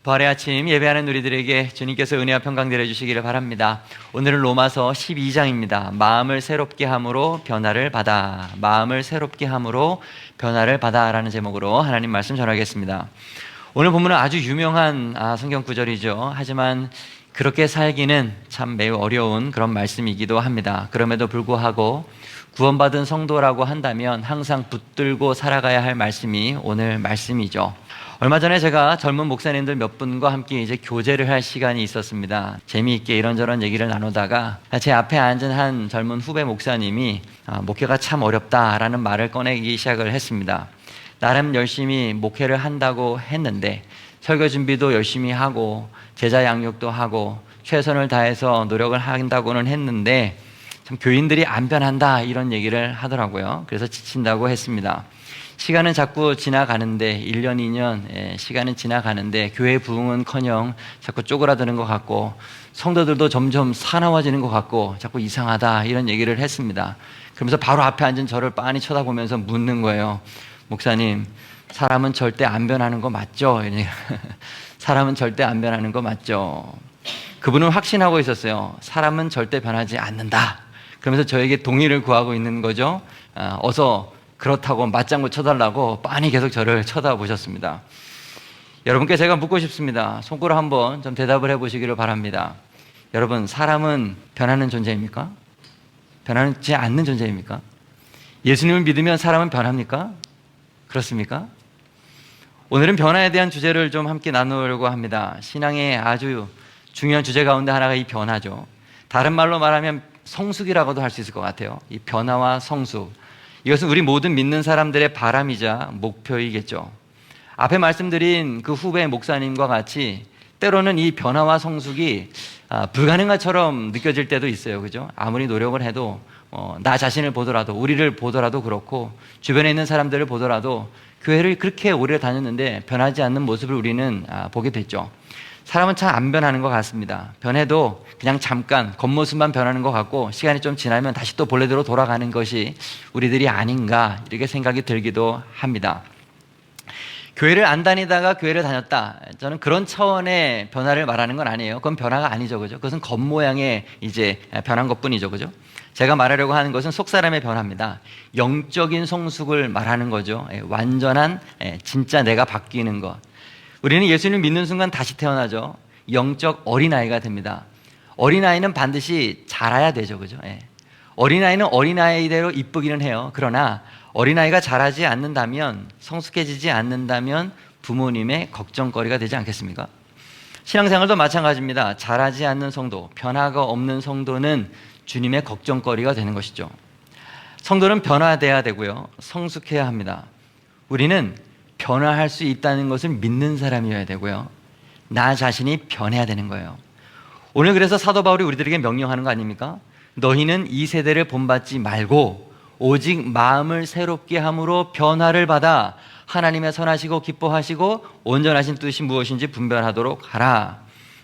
부활의 아침 예배하는 우리들에게 주님께서 은혜와 평강 내려주시기를 바랍니다. 오늘은 로마서 12장입니다. 마음을 새롭게 함으로 변화를 받아. 마음을 새롭게 함으로 변화를 받아 라는 제목으로 하나님 말씀 전하겠습니다. 오늘 본문은 아주 유명한 성경 구절이죠. 하지만 그렇게 살기는 참 매우 어려운 그런 말씀이기도 합니다. 그럼에도 불구하고 구원받은 성도라고 한다면 항상 붙들고 살아가야 할 말씀이 오늘 말씀이죠. 얼마 전에 제가 젊은 목사님들 몇 분과 함께 이제 교제를 할 시간이 있었습니다. 재미있게 이런저런 얘기를 나누다가 제 앞에 앉은 한 젊은 후배 목사님이 목회가 참 어렵다라는 말을 꺼내기 시작을 했습니다. 나름 열심히 목회를 한다고 했는데 설교 준비도 열심히 하고 제자 양육도 하고 최선을 다해서 노력을 한다고는 했는데 참 교인들이 안 변한다 이런 얘기를 하더라고요. 그래서 지친다고 했습니다. 시간은 자꾸 지나가는데 1년, 2년 시간은 지나가는데 교회 부흥은커녕 자꾸 쪼그라드는 것 같고 성도들도 점점 사나워지는 것 같고 자꾸 이상하다 이런 얘기를 했습니다. 그러면서 바로 앞에 앉은 저를 빤히 쳐다보면서 묻는 거예요. 목사님, 사람은 절대 안 변하는 거 맞죠? 사람은 절대 안 변하는 거 맞죠? 그분은 확신하고 있었어요. 사람은 절대 변하지 않는다. 그러면서 저에게 동의를 구하고 있는 거죠. 어서 그렇다고 맞장구 쳐달라고 빤히 계속 저를 쳐다보셨습니다. 여러분께 제가 묻고 싶습니다. 손으로 한번 좀 대답을 해보시기를 바랍니다. 여러분, 사람은 변하는 존재입니까? 변하지 않는 존재입니까? 예수님을 믿으면 사람은 변합니까? 그렇습니까? 오늘은 변화에 대한 주제를 좀 함께 나누려고 합니다. 신앙의 아주 중요한 주제 가운데 하나가 이 변화죠. 다른 말로 말하면 성숙이라고도 할 수 있을 것 같아요. 이 변화와 성숙. 이것은 우리 모든 믿는 사람들의 바람이자 목표이겠죠. 앞에 말씀드린 그 후배 목사님과 같이 때로는 이 변화와 성숙이 불가능한처럼 느껴질 때도 있어요. 그죠? 아무리 노력을 해도 나 자신을 보더라도 우리를 보더라도 그렇고 주변에 있는 사람들을 보더라도 교회를 그렇게 오래 다녔는데 변하지 않는 모습을 우리는 보게 됐죠. 사람은 참 안 변하는 것 같습니다. 변해도 그냥 잠깐 겉모습만 변하는 것 같고 시간이 좀 지나면 다시 또 본래대로 돌아가는 것이 우리들이 아닌가 이렇게 생각이 들기도 합니다. 교회를 안 다니다가 교회를 다녔다. 저는 그런 차원의 변화를 말하는 건 아니에요. 그건 변화가 아니죠. 그죠? 그것은 겉모양의 이제 변한 것 뿐이죠. 그죠? 제가 말하려고 하는 것은 속사람의 변화입니다. 영적인 성숙을 말하는 거죠. 완전한 진짜 내가 바뀌는 것. 우리는 예수님을 믿는 순간 다시 태어나죠. 영적 어린아이가 됩니다. 어린아이는 반드시 자라야 되죠. 그죠? 어린아이는 어린아이대로 이쁘기는 해요. 그러나 어린아이가 자라지 않는다면, 성숙해지지 않는다면 부모님의 걱정거리가 되지 않겠습니까? 신앙생활도 마찬가지입니다. 자라지 않는 성도, 변화가 없는 성도는 주님의 걱정거리가 되는 것이죠. 성도는 변화돼야 되고요. 성숙해야 합니다. 우리는 변화할 수 있다는 것을 믿는 사람이어야 되고요. 나 자신이 변해야 되는 거예요. 오늘 그래서 사도 바울이 우리들에게 명령하는 거 아닙니까? 너희는 이 세대를 본받지 말고 오직 마음을 새롭게 함으로 변화를 받아 하나님의 선하시고 기뻐하시고 온전하신 뜻이 무엇인지 분별하도록 하라.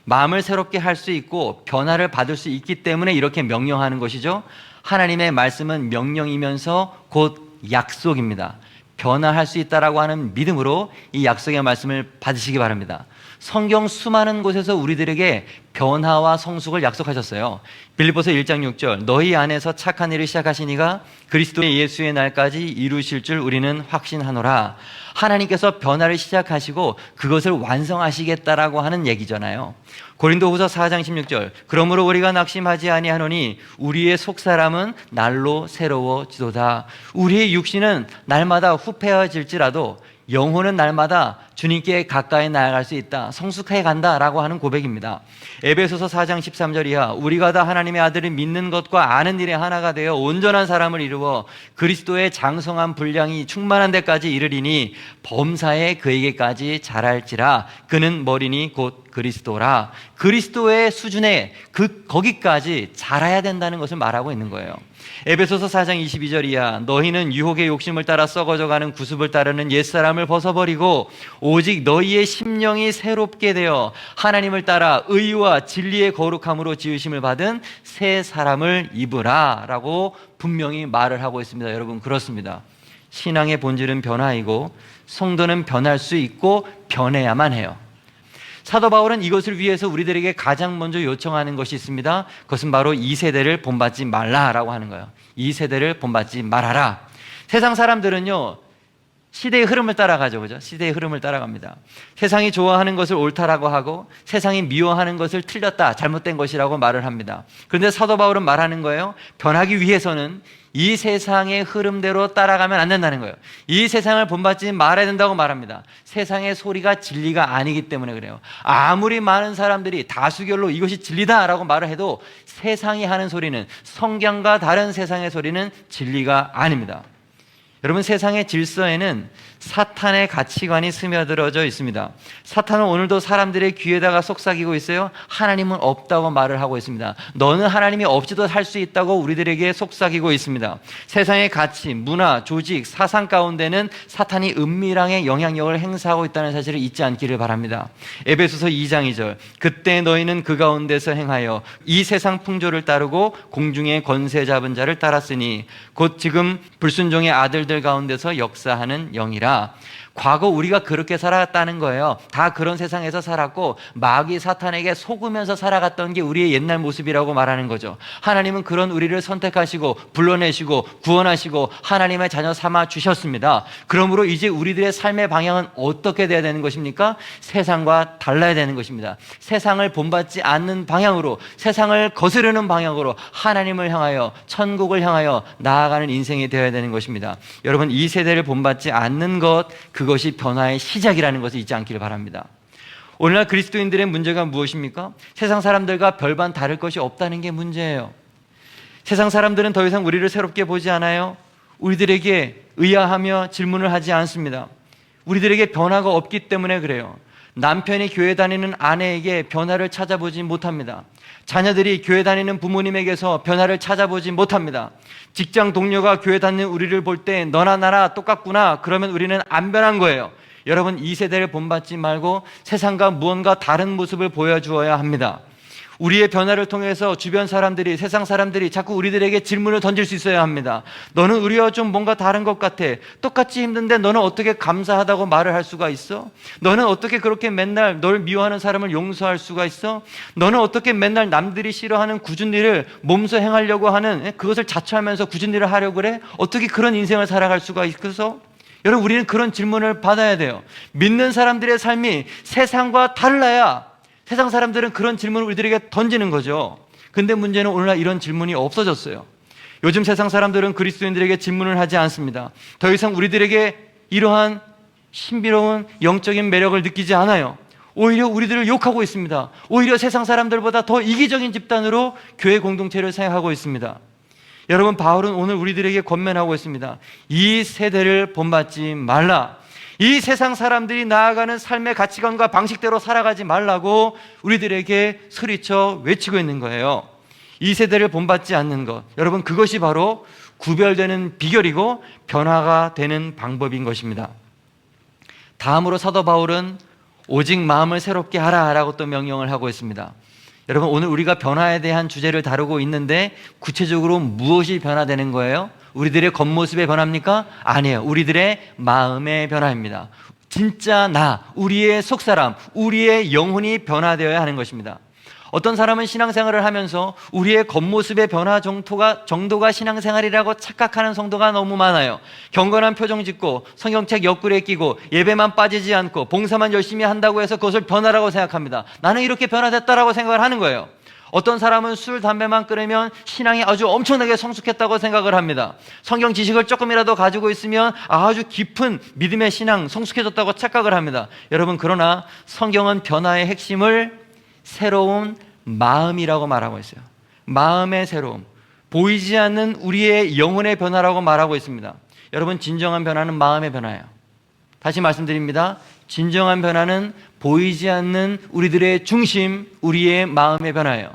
마음을 새롭게 할 수 있고 변화를 받을 수 있기 때문에 이렇게 명령하는 것이죠. 하나님의 말씀은 명령이면서 곧 약속입니다. 변화할 수 있다라고 하는 믿음으로 이 약속의 말씀을 받으시기 바랍니다. 성경 수많은 곳에서 우리들에게 변화와 성숙을 약속하셨어요. 빌립보서 1장 6절 너희 안에서 착한 일을 시작하신 이가 그리스도의 예수의 날까지 이루실 줄 우리는 확신하노라. 하나님께서 변화를 시작하시고 그것을 완성하시겠다라고 하는 얘기잖아요. 고린도후서 4장 16절 그러므로 우리가 낙심하지 아니하노니 우리의 속사람은 날로 새로워지도다. 우리의 육신은 날마다 후패해질지라도 영혼은 날마다 주님께 가까이 나아갈 수 있다. 성숙해 간다라고 하는 고백입니다. 에베소서 4장 13절 이하 우리가 다 하나님의 아들을 믿는 것과 아는 일에 하나가 되어 온전한 사람을 이루어 그리스도의 장성한 분량이 충만한 데까지 이르리니 범사에 그에게까지 자랄지라. 그는 머리니 곧 그리스도라. 그리스도의 수준에 거기까지 자라야 된다는 것을 말하고 있는 거예요. 에베소서 4장 22절 이하 너희는 유혹의 욕심을 따라 썩어져가는 구습을 따르는 옛사람을 벗어버리고 오직 너희의 심령이 새롭게 되어 하나님을 따라 의와 진리의 거룩함으로 지으심을 받은 새 사람을 입으라 라고 분명히 말을 하고 있습니다. 여러분, 그렇습니다. 신앙의 본질은 변화이고 성도는 변할 수 있고 변해야만 해요. 사도 바울은 이것을 위해서 우리들에게 가장 먼저 요청하는 것이 있습니다. 그것은 바로 이 세대를 본받지 말라라고 하는 거예요. 이 세대를 본받지 말아라. 세상 사람들은요, 시대의 흐름을 따라가죠. 그죠? 시대의 흐름을 따라갑니다. 세상이 좋아하는 것을 옳다라고 하고 세상이 미워하는 것을 틀렸다, 잘못된 것이라고 말을 합니다. 그런데 사도 바울은 말하는 거예요. 변하기 위해서는 이 세상의 흐름대로 따라가면 안 된다는 거예요. 이 세상을 본받지 말아야 된다고 말합니다. 세상의 소리가 진리가 아니기 때문에 그래요. 아무리 많은 사람들이 다수결로 이것이 진리다라고 말을 해도 세상이 하는 소리는, 성경과 다른 세상의 소리는 진리가 아닙니다. 여러분, 세상의 질서에는 사탄의 가치관이 스며들어져 있습니다. 사탄은 오늘도 사람들의 귀에다가 속삭이고 있어요. 하나님은 없다고 말을 하고 있습니다. 너는 하나님이 없이도 살 수 있다고 우리들에게 속삭이고 있습니다. 세상의 가치, 문화, 조직, 사상 가운데는 사탄이 은밀하게 영향력을 행사하고 있다는 사실을 잊지 않기를 바랍니다. 에베소서 2장 2절, 그때 너희는 그 가운데서 행하여 이 세상 풍조를 따르고 공중의 권세 잡은 자를 따랐으니 곧 지금 불순종의 아들들 가운데서 역사하는 영이라. 과거 우리가 그렇게 살아갔다는 거예요. 다 그런 세상에서 살았고 마귀 사탄에게 속으면서 살아갔던 게 우리의 옛날 모습이라고 말하는 거죠. 하나님은 그런 우리를 선택하시고 불러내시고 구원하시고 하나님의 자녀 삼아 주셨습니다. 그러므로 이제 우리들의 삶의 방향은 어떻게 돼야 되는 것입니까? 세상과 달라야 되는 것입니다. 세상을 본받지 않는 방향으로, 세상을 거스르는 방향으로 하나님을 향하여, 천국을 향하여 나아가는 인생이 되어야 되는 것입니다. 여러분, 이 세대를 본받지 않는 것, 그것이 변화의 시작이라는 것을 잊지 않기를 바랍니다. 오늘날 그리스도인들의 문제가 무엇입니까? 세상 사람들과 별반 다를 것이 없다는 게 문제예요. 세상 사람들은 더 이상 우리를 새롭게 보지 않아요. 우리들에게 의아하며 질문을 하지 않습니다. 우리들에게 변화가 없기 때문에 그래요. 남편이 교회 다니는 아내에게 변화를 찾아보지 못합니다. 자녀들이 교회 다니는 부모님에게서 변화를 찾아보지 못합니다. 직장 동료가 교회 다니는 우리를 볼 때 너나 나나 똑같구나, 그러면 우리는 안 변한 거예요. 여러분, 이 세대를 본받지 말고 세상과 무언가 다른 모습을 보여주어야 합니다. 우리의 변화를 통해서 주변 사람들이, 세상 사람들이 자꾸 우리들에게 질문을 던질 수 있어야 합니다. 너는 우리와 좀 뭔가 다른 것 같아. 똑같이 힘든데 너는 어떻게 감사하다고 말을 할 수가 있어? 너는 어떻게 그렇게 맨날 널 미워하는 사람을 용서할 수가 있어? 너는 어떻게 맨날 남들이 싫어하는 굳은 일을 몸소 행하려고 하는, 그것을 자처하면서 굳은 일을 하려고 그래? 어떻게 그런 인생을 살아갈 수가 있어? 여러분, 우리는 그런 질문을 받아야 돼요. 믿는 사람들의 삶이 세상과 달라야 세상 사람들은 그런 질문을 우리들에게 던지는 거죠. 근데 문제는 오늘날 이런 질문이 없어졌어요. 요즘 세상 사람들은 그리스도인들에게 질문을 하지 않습니다. 더 이상 우리들에게 이러한 신비로운 영적인 매력을 느끼지 않아요. 오히려 우리들을 욕하고 있습니다. 오히려 세상 사람들보다 더 이기적인 집단으로 교회 공동체를 생각하고 있습니다. 여러분, 바울은 오늘 우리들에게 권면하고 있습니다. 이 세대를 본받지 말라. 이 세상 사람들이 나아가는 삶의 가치관과 방식대로 살아가지 말라고 우리들에게 소리쳐 외치고 있는 거예요. 이 세대를 본받지 않는 것, 여러분, 그것이 바로 구별되는 비결이고 변화가 되는 방법인 것입니다. 다음으로 사도 바울은 오직 마음을 새롭게 하라라고 또 명령을 하고 있습니다. 여러분, 오늘 우리가 변화에 대한 주제를 다루고 있는데 구체적으로 무엇이 변화되는 거예요? 우리들의 겉모습의 변화입니까? 아니에요. 우리들의 마음의 변화입니다. 진짜 나, 우리의 속사람, 우리의 영혼이 변화되어야 하는 것입니다. 어떤 사람은 신앙생활을 하면서 우리의 겉모습의 변화 정도가 신앙생활이라고 착각하는 성도가 너무 많아요. 경건한 표정 짓고 성경책 옆구리에 끼고 예배만 빠지지 않고 봉사만 열심히 한다고 해서 그것을 변화라고 생각합니다. 나는 이렇게 변화됐다라고 생각을 하는 거예요. 어떤 사람은 술, 담배만 끊으면 신앙이 아주 엄청나게 성숙했다고 생각을 합니다. 성경 지식을 조금이라도 가지고 있으면 아주 깊은 믿음의 신앙, 성숙해졌다고 착각을 합니다. 여러분, 그러나 성경은 변화의 핵심을 새로운 마음이라고 말하고 있어요. 마음의 새로움, 보이지 않는 우리의 영혼의 변화라고 말하고 있습니다. 여러분, 진정한 변화는 마음의 변화예요. 다시 말씀드립니다. 진정한 변화는 보이지 않는 우리들의 중심, 우리의 마음의 변화예요.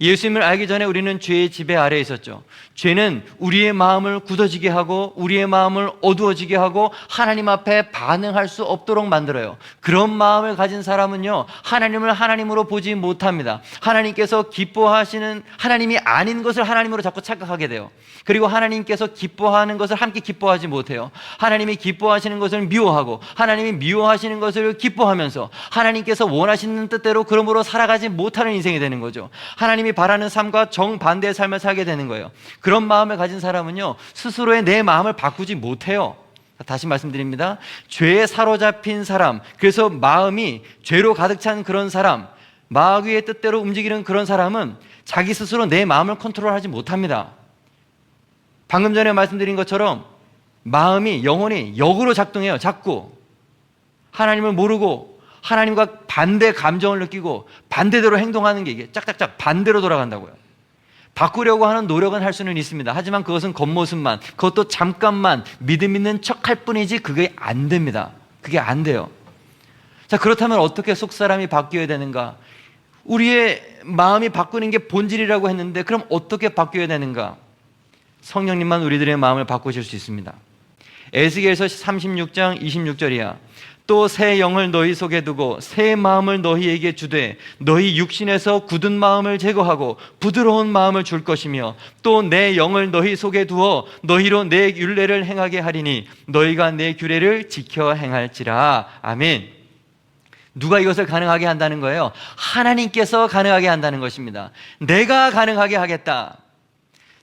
예수님을 알기 전에 우리는 죄의 지배 아래에 있었죠. 죄는 우리의 마음을 굳어지게 하고 우리의 마음을 어두워지게 하고 하나님 앞에 반응할 수 없도록 만들어요. 그런 마음을 가진 사람은요, 하나님을 하나님으로 보지 못합니다. 하나님께서 기뻐하시는 하나님이 아닌 것을 하나님으로 자꾸 착각하게 돼요. 그리고 하나님께서 기뻐하는 것을 함께 기뻐하지 못해요. 하나님이 기뻐하시는 것을 미워하고 하나님이 미워하시는 것을 기뻐하면서 하나님께서 원하시는 뜻대로 그러므로 살아가지 못하는 인생이 되는 거죠. 하나님이 바라는 삶과 정반대의 삶을 살게 되는 거예요. 그런 마음을 가진 사람은요, 스스로의 내 마음을 바꾸지 못해요. 다시 말씀드립니다. 죄에 사로잡힌 사람, 그래서 마음이 죄로 가득 찬 그런 사람, 마귀의 뜻대로 움직이는 그런 사람은 자기 스스로 내 마음을 컨트롤하지 못합니다. 방금 전에 말씀드린 것처럼 마음이, 영혼이 역으로 작동해요. 자꾸 하나님을 모르고 하나님과 반대 감정을 느끼고 반대대로 행동하는 게 이게 짝짝짝 반대로 돌아간다고요. 바꾸려고 하는 노력은 할 수는 있습니다. 하지만 그것은 겉모습만, 그것도 잠깐만 믿음 있는 척할 뿐이지 그게 안 됩니다. 그게 안 돼요. 자, 그렇다면 어떻게 속사람이 바뀌어야 되는가? 우리의 마음이 바꾸는 게 본질이라고 했는데 그럼 어떻게 바뀌어야 되는가? 성령님만 우리들의 마음을 바꾸실 수 있습니다. 에스겔서 36장 26절이야. 또 새 영을 너희 속에 두고 새 마음을 너희에게 주되 너희 육신에서 굳은 마음을 제거하고 부드러운 마음을 줄 것이며 또 내 영을 너희 속에 두어 너희로 내 율례를 행하게 하리니 너희가 내 규례를 지켜 행할지라. 아멘. 누가 이것을 가능하게 한다는 거예요? 하나님께서 가능하게 한다는 것입니다. 내가 가능하게 하겠다.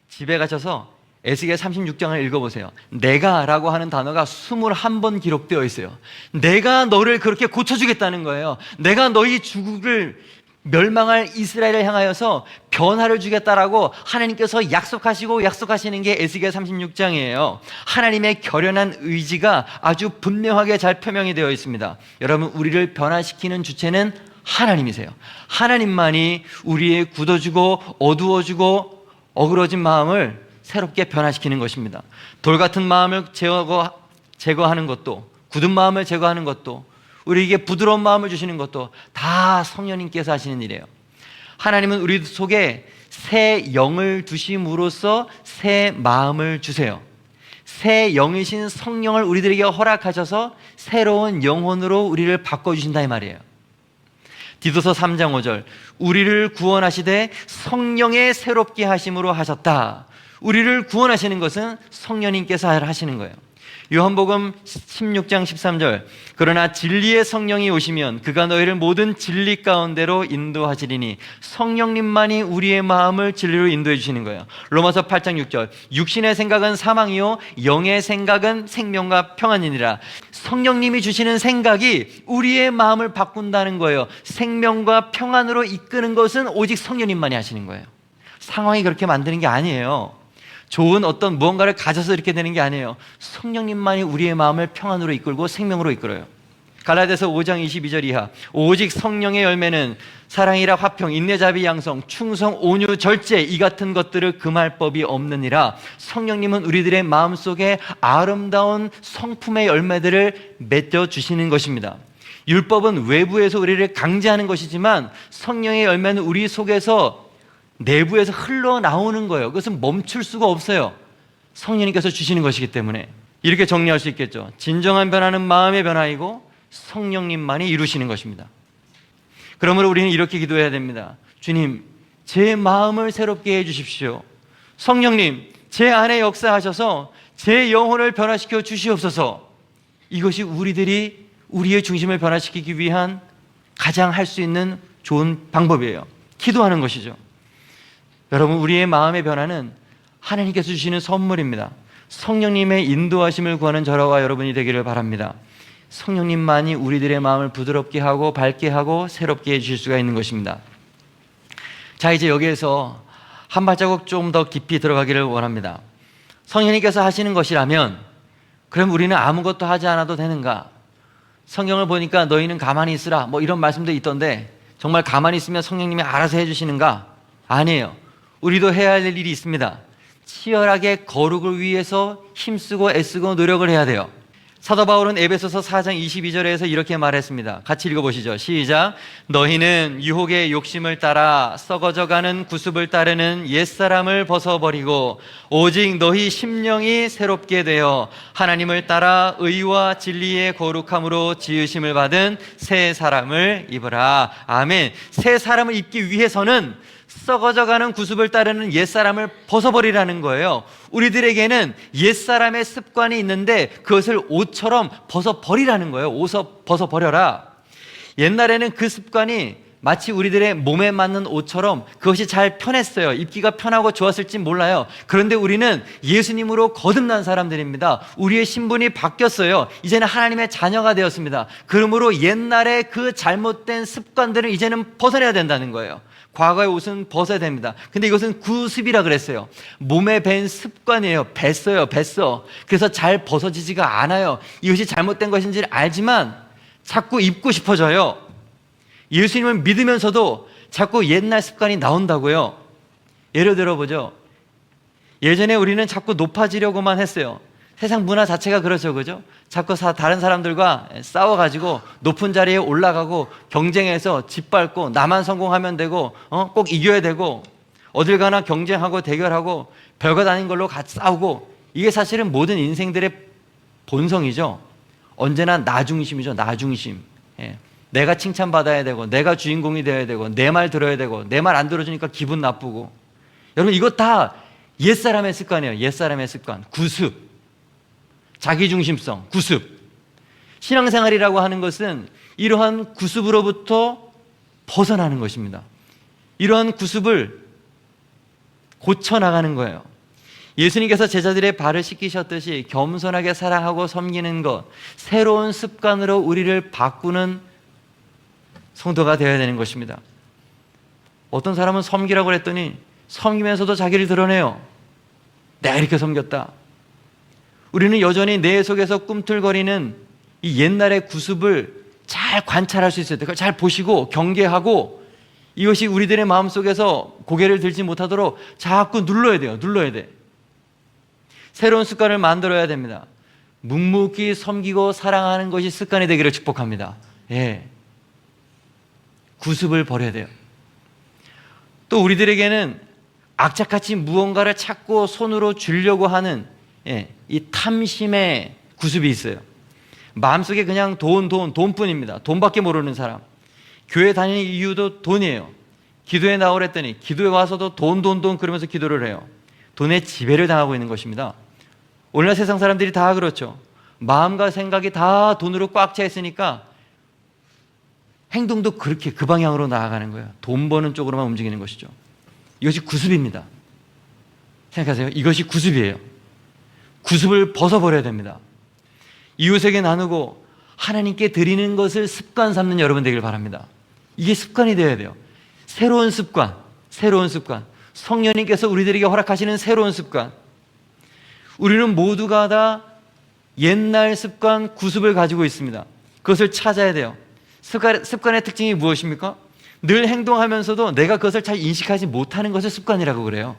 집에 가셔서 에스겔 36장을 읽어보세요. 내가라고 하는 단어가 21번 기록되어 있어요. 내가 너를 그렇게 고쳐주겠다는 거예요. 내가 너희 죽을 멸망할 이스라엘을 향하여서 변화를 주겠다라고 하나님께서 약속하시는 게 에스겔 36장이에요. 하나님의 결연한 의지가 아주 분명하게 잘 표명이 되어 있습니다. 여러분, 우리를 변화시키는 주체는 하나님이세요. 하나님만이 우리의 굳어지고 어두워지고 어그러진 마음을 새롭게 변화시키는 것입니다. 돌 같은 마음을 제거하는 것도, 굳은 마음을 제거하는 것도, 우리에게 부드러운 마음을 주시는 것도 다 성령님께서 하시는 일이에요. 하나님은 우리 속에 새 영을 두심으로써 새 마음을 주세요. 새 영이신 성령을 우리들에게 허락하셔서 새로운 영혼으로 우리를 바꿔주신다 이 말이에요. 디도서 3장 5절, 우리를 구원하시되 성령의 새롭게 하심으로 하셨다. 우리를 구원하시는 것은 성령님께서 하시는 거예요. 요한복음 16장 13절, 그러나 진리의 성령이 오시면 그가 너희를 모든 진리 가운데로 인도하시리니 성령님만이 우리의 마음을 진리로 인도해 주시는 거예요. 로마서 8장 6절, 육신의 생각은 사망이요 영의 생각은 생명과 평안이니라. 성령님이 주시는 생각이 우리의 마음을 바꾼다는 거예요. 생명과 평안으로 이끄는 것은 오직 성령님만이 하시는 거예요. 상황이 그렇게 만드는 게 아니에요. 좋은 어떤 무언가를 가져서 이렇게 되는 게 아니에요. 성령님만이 우리의 마음을 평안으로 이끌고 생명으로 이끌어요. 갈라디아서 5장 22절 이하, 오직 성령의 열매는 사랑이라 화평, 인내자비, 양성, 충성, 온유, 절제, 이 같은 것들을 금할 법이 없느니라. 성령님은 우리들의 마음속에 아름다운 성품의 열매들을 맺어 주시는 것입니다. 율법은 외부에서 우리를 강제하는 것이지만 성령의 열매는 우리 속에서 내부에서 흘러나오는 거예요. 그것은 멈출 수가 없어요. 성령님께서 주시는 것이기 때문에. 이렇게 정리할 수 있겠죠. 진정한 변화는 마음의 변화이고 성령님만이 이루시는 것입니다. 그러므로 우리는 이렇게 기도해야 됩니다. 주님, 제 마음을 새롭게 해주십시오. 성령님, 제 안에 역사하셔서 제 영혼을 변화시켜 주시옵소서. 이것이 우리들이 우리의 중심을 변화시키기 위한 가장 할 수 있는 좋은 방법이에요. 기도하는 것이죠. 여러분, 우리의 마음의 변화는 하나님께서 주시는 선물입니다. 성령님의 인도하심을 구하는 저와 여러분이 되기를 바랍니다. 성령님만이 우리들의 마음을 부드럽게 하고 밝게 하고 새롭게 해주실 수가 있는 것입니다. 자, 이제 여기에서 한 발자국 좀 더 깊이 들어가기를 원합니다. 성령님께서 하시는 것이라면 그럼 우리는 아무것도 하지 않아도 되는가? 성경을 보니까 너희는 가만히 있으라 뭐 이런 말씀도 있던데 정말 가만히 있으면 성령님이 알아서 해주시는가? 아니에요. 우리도 해야 할 일이 있습니다. 치열하게 거룩을 위해서 힘쓰고 애쓰고 노력을 해야 돼요. 사도 바울은 에베소서 4장 22절에서 이렇게 말했습니다. 같이 읽어보시죠. 시작. 너희는 유혹의 욕심을 따라 썩어져가는 구습을 따르는 옛사람을 벗어버리고 오직 너희 심령이 새롭게 되어 하나님을 따라 의와 진리의 거룩함으로 지으심을 받은 새 사람을 입으라. 아멘. 새 사람을 입기 위해서는 썩어져가는 구습을 따르는 옛사람을 벗어버리라는 거예요. 우리들에게는 옛사람의 습관이 있는데 그것을 옷처럼 벗어버리라는 거예요. 옷을 벗어버려라. 옛날에는 그 습관이 마치 우리들의 몸에 맞는 옷처럼 그것이 잘 편했어요. 입기가 편하고 좋았을지 몰라요. 그런데 우리는 예수님으로 거듭난 사람들입니다. 우리의 신분이 바뀌었어요. 이제는 하나님의 자녀가 되었습니다. 그러므로 옛날에 그 잘못된 습관들을 이제는 벗어내야 된다는 거예요. 과거의 옷은 벗어야 됩니다. 근데 이것은 구습이라 그랬어요. 몸에 밴 습관이에요. 뱄어. 그래서 잘 벗어지지가 않아요. 이것이 잘못된 것인지를 알지만 자꾸 입고 싶어져요. 예수님을 믿으면서도 자꾸 옛날 습관이 나온다고요. 예를 들어보죠. 예전에 우리는 자꾸 높아지려고만 했어요. 세상 문화 자체가 그렇죠, 그죠? 자꾸 다른 사람들과 싸워가지고 높은 자리에 올라가고 경쟁해서 짓밟고 나만 성공하면 되고 꼭 이겨야 되고 어딜 가나 경쟁하고 대결하고 별것 아닌 걸로 같이 싸우고, 이게 사실은 모든 인생들의 본성이죠. 언제나 나 중심이죠. 나 중심. 내가 칭찬받아야 되고 내가 주인공이 되어야 되고 내 말 들어야 되고 내 말 안 들어주니까 기분 나쁘고. 여러분, 이거 다 옛사람의 습관이에요. 옛사람의 습관. 구습. 자기중심성, 구습. 신앙생활이라고 하는 것은 이러한 구습으로부터 벗어나는 것입니다. 이러한 구습을 고쳐나가는 거예요. 예수님께서 제자들의 발을 씻기셨듯이 겸손하게 사랑하고 섬기는 것, 새로운 습관으로 우리를 바꾸는 성도가 되어야 되는 것입니다. 어떤 사람은 섬기라고 그랬더니 섬기면서도 자기를 드러내요. 내가 이렇게 섬겼다. 우리는 여전히 내 속에서 꿈틀거리는 이 옛날의 구습을 잘 관찰할 수 있어야 돼요. 그걸 잘 보시고 경계하고 이것이 우리들의 마음속에서 고개를 들지 못하도록 자꾸 눌러야 돼요. 눌러야 돼. 새로운 습관을 만들어야 됩니다. 묵묵히 섬기고 사랑하는 것이 습관이 되기를 축복합니다. 구습을 버려야 돼요. 또 우리들에게는 악착같이 무언가를 찾고 손으로 쥐려고 하는 이 탐심의 구습이 있어요. 마음속에 그냥 돈뿐입니다. 돈밖에 모르는 사람. 교회 다니는 이유도 돈이에요. 기도에 나오랬더니 기도에 와서도 돈 그러면서 기도를 해요. 돈에 지배를 당하고 있는 것입니다. 오늘날 세상 사람들이 다 그렇죠. 마음과 생각이 다 돈으로 꽉 차 있으니까 행동도 그렇게 그 방향으로 나아가는 거예요. 돈 버는 쪽으로만 움직이는 것이죠. 이것이 구습입니다. 생각하세요. 이것이 구습이에요. 구습을 벗어버려야 됩니다. 이웃에게 나누고 하나님께 드리는 것을 습관 삼는 여러분 되길 바랍니다. 이게 습관이 되어야 돼요. 새로운 습관. 성령님께서 우리들에게 허락하시는 새로운 습관. 우리는 모두가 다 옛날 습관, 구습을 가지고 있습니다. 그것을 찾아야 돼요. 습관의 특징이 무엇입니까? 늘 행동하면서도 내가 그것을 잘 인식하지 못하는 것을 습관이라고 그래요.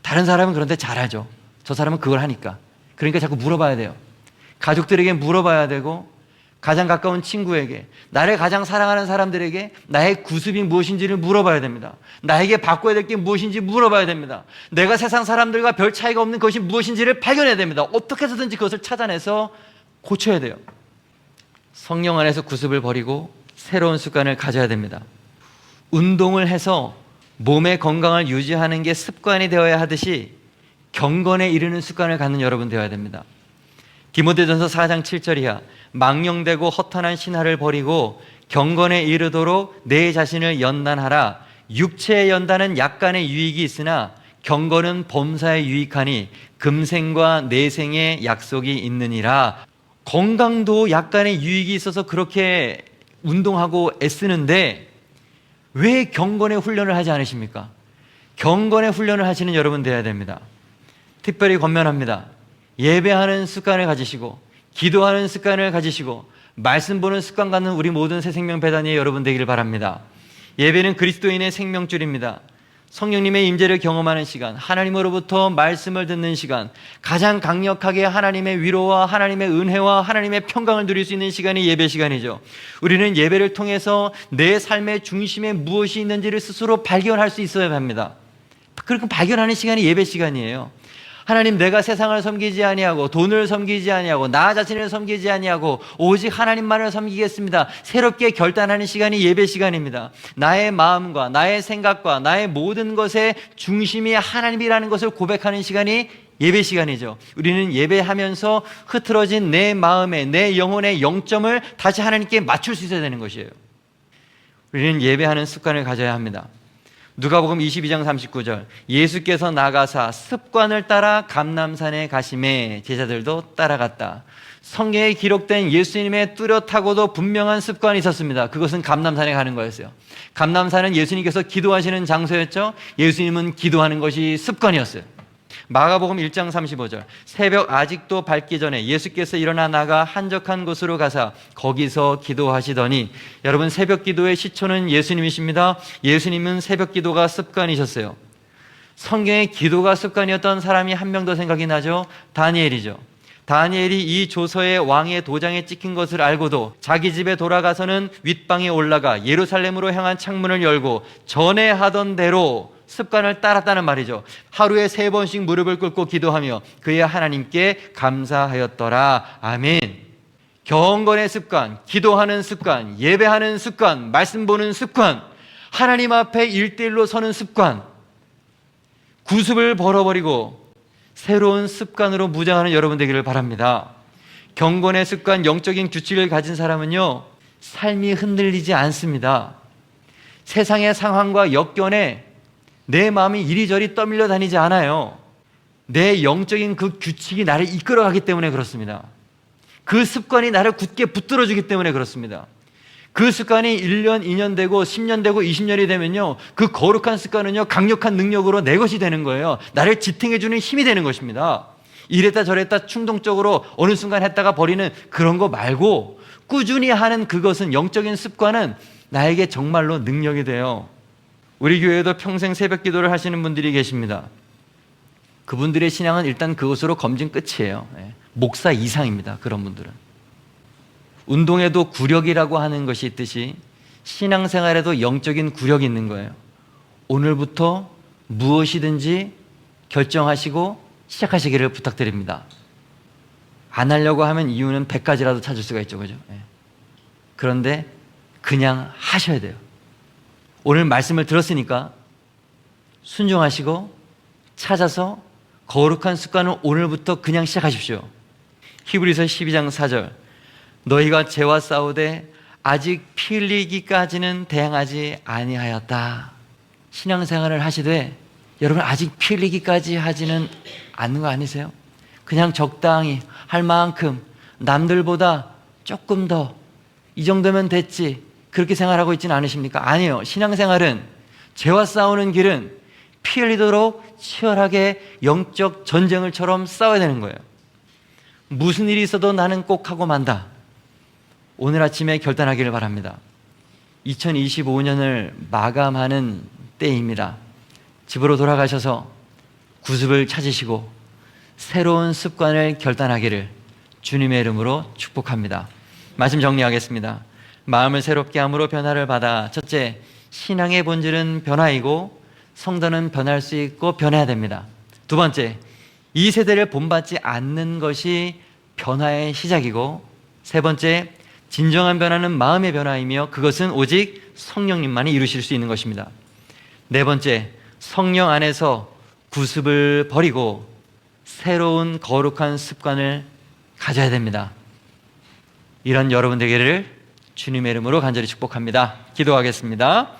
다른 사람은 그런데 잘하죠. 저 사람은 그걸 하니까. 그러니까 자꾸 물어봐야 돼요. 가족들에게 물어봐야 되고, 가장 가까운 친구에게, 나를 가장 사랑하는 사람들에게 나의 구습이 무엇인지를 물어봐야 됩니다. 나에게 바꿔야 될 게 무엇인지 물어봐야 됩니다. 내가 세상 사람들과 별 차이가 없는 것이 무엇인지를 발견해야 됩니다. 어떻게 해서든지 그것을 찾아내서 고쳐야 돼요. 성령 안에서 구습을 버리고 새로운 습관을 가져야 됩니다. 운동을 해서 몸의 건강을 유지하는 게 습관이 되어야 하듯이 경건에 이르는 습관을 갖는 여러분 되어야 됩니다. 디모데전서 4장 7절 이하, 망령되고 허탄한 신화를 버리고 경건에 이르도록 내 자신을 연단하라. 육체의 연단은 약간의 유익이 있으나 경건은 범사에 유익하니 금생과 내생의 약속이 있느니라. 건강도 약간의 유익이 있어서 그렇게 운동하고 애쓰는데 왜 경건의 훈련을 하지 않으십니까? 경건의 훈련을 하시는 여러분 되어야 됩니다. 특별히 권면합니다. 예배하는 습관을 가지시고 기도하는 습관을 가지시고 말씀 보는 습관 갖는 우리 모든 새생명 배단위의 여러분 되기를 바랍니다. 예배는 그리스도인의 생명줄입니다. 성령님의 임재를 경험하는 시간, 하나님으로부터 말씀을 듣는 시간, 가장 강력하게 하나님의 위로와 하나님의 은혜와 하나님의 평강을 누릴 수 있는 시간이 예배 시간이죠. 우리는 예배를 통해서 내 삶의 중심에 무엇이 있는지를 스스로 발견할 수 있어야 합니다. 그렇게 발견하는 시간이 예배 시간이에요. 하나님, 내가 세상을 섬기지 아니하고 돈을 섬기지 아니하고 나 자신을 섬기지 아니하고 오직 하나님만을 섬기겠습니다. 새롭게 결단하는 시간이 예배 시간입니다. 나의 마음과 나의 생각과 나의 모든 것의 중심이 하나님이라는 것을 고백하는 시간이 예배 시간이죠. 우리는 예배하면서 흐트러진 내 마음의, 내 영혼의 영점을 다시 하나님께 맞출 수 있어야 되는 것이에요. 우리는 예배하는 습관을 가져야 합니다. 누가복음 22장 39절, 예수께서 나가사 습관을 따라 감람산에 가심에 제자들도 따라갔다. 성경에 기록된 예수님의 뚜렷하고도 분명한 습관이 있었습니다. 그것은 감람산에 가는 거였어요. 감람산은 예수님께서 기도하시는 장소였죠. 예수님은 기도하는 것이 습관이었어요. 마가복음 1장 35절, 새벽 아직도 밝기 전에 예수께서 일어나 나가 한적한 곳으로 가사 거기서 기도하시더니, 여러분, 새벽 기도의 시초는 예수님이십니다. 예수님은 새벽 기도가 습관이셨어요. 성경에 기도가 습관이었던 사람이 한 명 더 생각이 나죠. 다니엘이죠. 다니엘이 이 조서에 왕의 도장에 찍힌 것을 알고도 자기 집에 돌아가서는 윗방에 올라가 예루살렘으로 향한 창문을 열고 전에 하던 대로 습관을 따랐다는 말이죠. 하루에 3번씩 무릎을 꿇고 기도하며 그의 하나님께 감사하였더라. 아멘. 경건의 습관, 기도하는 습관, 예배하는 습관, 말씀 보는 습관, 하나님 앞에 1:1로 서는 습관, 구습을 벌어버리고 새로운 습관으로 무장하는 여러분 되기를 바랍니다. 경건의 습관, 영적인 규칙을 가진 사람은요, 삶이 흔들리지 않습니다. 세상의 상황과 역견에 내 마음이 이리저리 떠밀려 다니지 않아요. 내 영적인 그 규칙이 나를 이끌어가기 때문에 그렇습니다. 그 습관이 나를 굳게 붙들어주기 때문에 그렇습니다. 그 습관이 1년, 2년 되고 10년 되고 20년이 되면요, 그 거룩한 습관은요, 강력한 능력으로 내 것이 되는 거예요. 나를 지탱해주는 힘이 되는 것입니다. 이랬다 저랬다 충동적으로 어느 순간 했다가 버리는 그런 거 말고 꾸준히 하는 그것은, 영적인 습관은 나에게 정말로 능력이 돼요. 우리 교회에도 평생 새벽 기도를 하시는 분들이 계십니다. 그분들의 신앙은 일단 그것으로 검증 끝이에요. 목사 이상입니다. 그런 분들은. 운동에도 구력이라고 하는 것이 있듯이 신앙생활에도 영적인 구력이 있는 거예요. 오늘부터 무엇이든지 결정하시고 시작하시기를 부탁드립니다. 안 하려고 하면 이유는 100가지라도 찾을 수가 있죠. 그죠? 그런데 그냥 하셔야 돼요. 오늘 말씀을 들었으니까 순종하시고 찾아서 거룩한 습관을 오늘부터 그냥 시작하십시오. 히브리서 12장 4절, 너희가 죄와 싸우되 아직 피 흘리기까지는 대항하지 아니하였다. 신앙생활을 하시되 여러분 아직 피 흘리기까지 하지는 않는 거 아니세요? 그냥 적당히 할 만큼, 남들보다 조금 더, 이 정도면 됐지, 그렇게 생활하고 있지는 않으십니까? 아니에요. 신앙생활은, 죄와 싸우는 길은 피 흘리도록 치열하게 영적 전쟁을처럼 싸워야 되는 거예요. 무슨 일이 있어도 나는 꼭 하고 만다. 오늘 아침에 결단하기를 바랍니다. 2025년을 마감하는 때입니다. 집으로 돌아가셔서 구습을 찾으시고 새로운 습관을 결단하기를 주님의 이름으로 축복합니다. 말씀 정리하겠습니다. 마음을 새롭게 함으로 변화를 받아. 첫째, 신앙의 본질은 변화이고 성도는 변할 수 있고 변해야 됩니다. 두 번째, 이 세대를 본받지 않는 것이 변화의 시작이고, 세 번째, 진정한 변화는 마음의 변화이며 그것은 오직 성령님만이 이루실 수 있는 것입니다. 네 번째, 성령 안에서 구습을 버리고 새로운 거룩한 습관을 가져야 됩니다. 이런 여러분 되기를 주님의 이름으로 간절히 축복합니다. 기도하겠습니다.